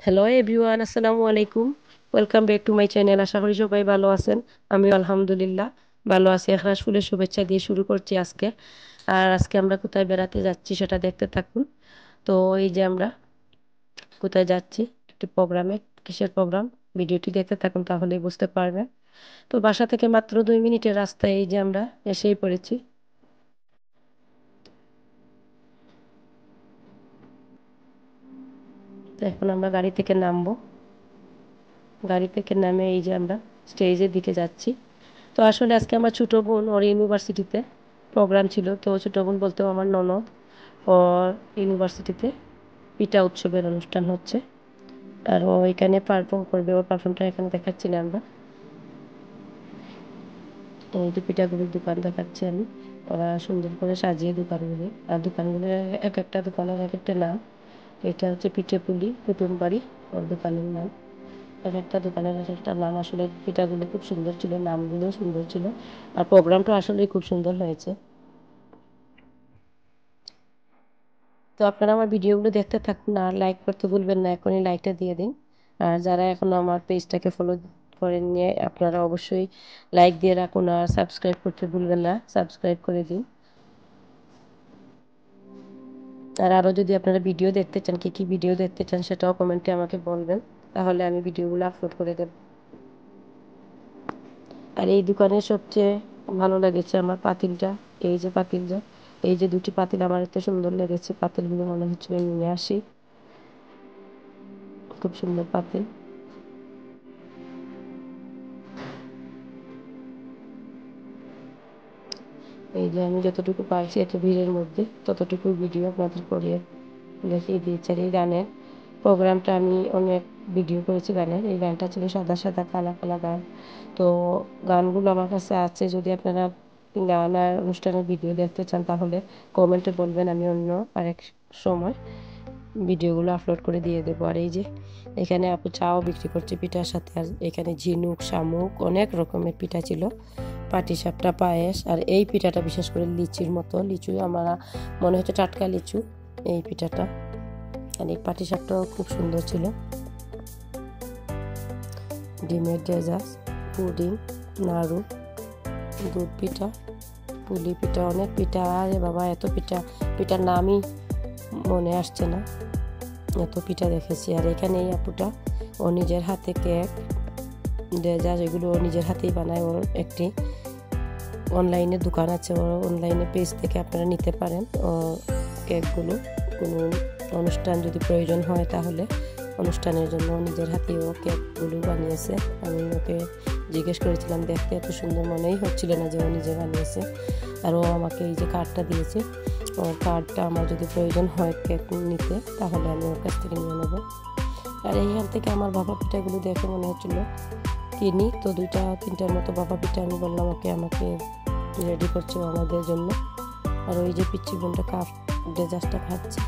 Hello everyone, আসসালামু আলাইকুম। Welcome back to my channel. আশা করি সবাই ভালো আছেন। আমি আলহামদুলিল্লাহ ভালো আছি। একরাশ ফুলের শুভেচ্ছা দিয়ে শুরু করছি আজকে। আর আজকে আমরা কোথায় বেড়াতে যাচ্ছি সেটা দেখতে থাকুন। তো এই যে আমরা কোথায় যাচ্ছি, একটি প্রোগ্রামে। কিসের প্রোগ্রাম? ভিডিওটি দেখতে থাকুন, তাহলেই বুঝতে পারবেন। তো বাসা থেকে মাত্র 2 মিনিটের রাস্তায় এই যে আমরা এসেই পড়েছি। তো এখন আমরা গাড়ি থেকে নামবো। গাড়ি থেকে নামে এই যে আমরা স্টেজের দিকে যাচ্ছি। তো আসলে আজকে আমার ছোটো বোন, ওর ইউনিভার্সিটিতে প্রোগ্রাম ছিল। তো ছোটো বোন বলতেও আমার ননদ, ওর ইউনিভার্সিটিতে পিঠা উৎসবের অনুষ্ঠান হচ্ছে। আর ও এখানে পারফর্ম করবে, ওর পারফর্মটা এখানে দেখাচ্ছিলাম আমরা। এই যে পিঠাগুলির দোকান দেখাচ্ছি আমি। ওরা সুন্দর করে সাজিয়ে দোকানগুলি, আর দোকানগুলো এক একটা দোকানের এক একটা নাম। এটা হচ্ছে পিঠে পুলি কুটুম বাড়ি, ওর দোকানের নাম। এক একটা দোকানের এক একটা নাম। আসলে পিঠাগুলো খুব সুন্দর ছিল, নামগুলো সুন্দর ছিল, আর প্রোগ্রামটা আসলেই খুব সুন্দর হয়েছে। তো আপনারা আমার ভিডিওগুলো দেখতে থাকুন, আর লাইক করতে ভুলবেন না, এখনই লাইকটা দিয়ে দিন। আর যারা এখনও আমার পেজটাকে ফলো করেননি, আপনারা অবশ্যই লাইক দিয়ে রাখুন, আর সাবস্ক্রাইব করতে ভুলবেন না, সাবস্ক্রাইব করে দিন। আর আরও যদি আপনারা ভিডিও দেখতে চান, কী কী ভিডিও দেখতে চান সেটাও কমেন্টে আমাকে বলবেন, তাহলে আমি ভিডিওগুলো আপলোড করে দেব। আর এই দোকানের সবচেয়ে ভালো লেগেছে আমার পাতিলটা। এই যে পাতিলটা, এই যে দুটি পাতিল আমার এত সুন্দর লেগেছে। পাতিলগুলো মনে হচ্ছে নিয়ে আসি, খুব সুন্দর পাতিল। এই যে আমি যতটুকু পারছি এত ভিড়ের মধ্যে ততটুকু ভিডিও আপনাদের করে দেখিয়ে দিয়েছি। আর এই গানের প্রোগ্রামটা আমি অনেক ভিডিও করেছি গানের। এই গানটা ছিল সাদা সাদা কালা কালা গান। তো গানগুলো আমার কাছে আছে, যদি আপনারা গান আর অনুষ্ঠানের ভিডিও দেখতে চান তাহলে কমেন্টে বলবেন, আমি অন্য আরেক সময় ভিডিওগুলো আপলোড করে দিয়ে দেবো। আর এই যে এখানে আপু চাও বিক্রি করছে পিঠার সাথে, আর এখানে ঝিনুক শামুক অনেক রকমের পিঠা ছিল, পাটিসাপটা পায়েস। আর এই পিঠাটা বিশেষ করে লিচির মতো, লিচু আমার মনে হচ্ছে টাটকা লিচু এই পিঠাটা। আর এই পাটিসাপটাও খুব সুন্দর ছিল। ডিমের ডেজার্ট, পুডিং, নাড়ু, দুধ পিঠা, পুলি পিঠা, অনেক পিঠা। আরে বাবা, এত পিঠা, পিঠার নামই মনে আসছে না, এত পিঠা দেখেছি। আর এখানে এই আপুটা ও নিজের হাতে কেক ডেজার্ট এগুলো ও নিজের হাতেই বানায়। ওর একটি অনলাইনে দোকান আছে, ওর অনলাইনে পেজ থেকে আপনারা নিতে পারেন ও কেকগুলো। কোনো অনুষ্ঠান যদি প্রয়োজন হয় তাহলে অনুষ্ঠানের জন্য নিজের হাতেই ও কেকগুলো বানিয়েছে। আমি ওকে জিজ্ঞেস করেছিলাম, দেখতে এত সুন্দর মনেই হচ্ছিল না যে ও নিজে বানিয়েছে। আর ও আমাকে এই যে কার্ডটা দিয়েছে, ওর কার্ডটা আমার যদি প্রয়োজন হয় কেক নিতে তাহলে আমি ওর কাছ থেকে নিয়ে নেব। আর এইখান থেকে আমার ভাপা পিঠাগুলো দেখে মনে হচ্ছিলো কিনি। তো 2-3টার মতো ভাপা পিঠা আমি বললাম ওকে, আমাকে রেডি করছে আমাদের জন্য। আর ওই যে পিচ্ছি বোনটা কাপ ডেজার্টটা খাচ্ছে।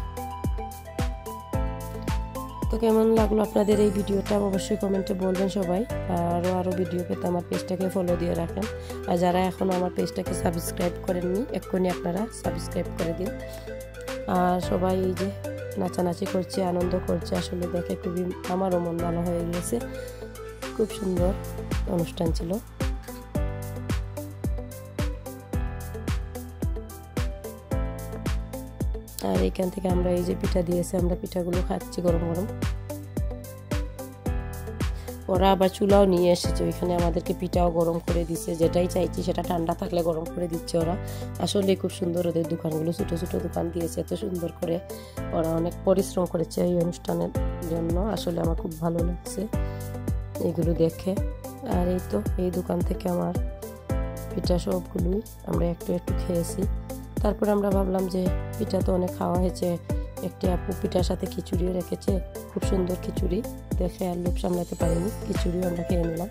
তো কেমন লাগলো আপনাদের এই ভিডিওটা অবশ্যই কমেন্টে বলবেন সবাই। আরও ভিডিও পেতে আমার পেজটাকে ফলো দিয়ে রাখেন। আর যারা এখনও আমার পেজটাকে সাবস্ক্রাইব করেননি, এক্ষুনি আপনারা সাবস্ক্রাইব করে দিন। আর সবাই এই যে নাচানাচি করছে, আনন্দ করছে, আসলে দেখে খুবই আমারও মন ভালো হয়ে গিয়েছে। খুব সুন্দর অনুষ্ঠান ছিল। আর এখান থেকে আমরা এই যে পিঠা দিয়েছে, আমরা পিঠাগুলো খাচ্ছি গরম গরম। ওরা আবার চুলাও নিয়ে এসেছে ওইখানে, আমাদেরকে পিঠাও গরম করে দিচ্ছে, যেটাই চাইছি সেটা ঠান্ডা থাকলে গরম করে দিচ্ছে ওরা। আসলে খুব সুন্দর ওদের দোকানগুলো, ছোটো ছোটো দোকান দিয়েছে এত সুন্দর করে। ওরা অনেক পরিশ্রম করেছে এই অনুষ্ঠানের জন্য, আসলে আমার খুব ভালো লাগছে এগুলো দেখে। আর এই তো এই দোকান থেকে আমার পিঠা সবগুলোই আমরা একটু একটু খেয়েছি। তারপর আমরা ভাবলাম যে পিঠা তো অনেক খাওয়া হয়েছে, একটি আপু পিঠার সাথে খিচুড়িও রেখেছে, খুব সুন্দর খিচুড়ি, দেখে আর লোভ সামলাতে পারিনি, খিচুড়িও আমরা খেয়ে নিলাম।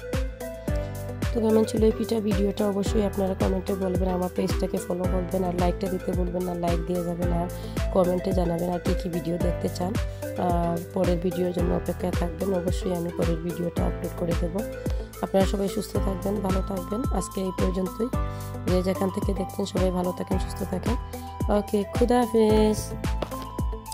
তো কেমন ছিল এই পিঠা ভিডিওটা অবশ্যই আপনারা কমেন্টে বলবেন, আমার পেজটাকে ফলো করবেন, আর লাইকটা দিতে বলবেন না, লাইক দিয়ে যাবেন, আর কমেন্টে জানাবেন আর কী ভিডিও দেখতে চান। আর পরের ভিডিওর জন্য অপেক্ষায় থাকবেন, অবশ্যই আমি পরের ভিডিওটা আপলোড করে দেবো। আপনারা সবাই সুস্থ থাকবেন, ভালো থাকবেন। আজকে এই পর্যন্তই। যে যেখান থেকে দেখছেন সবাই ভালো থাকেন, সুস্থ থাকেন। ওকে, খুদা হাফেজ।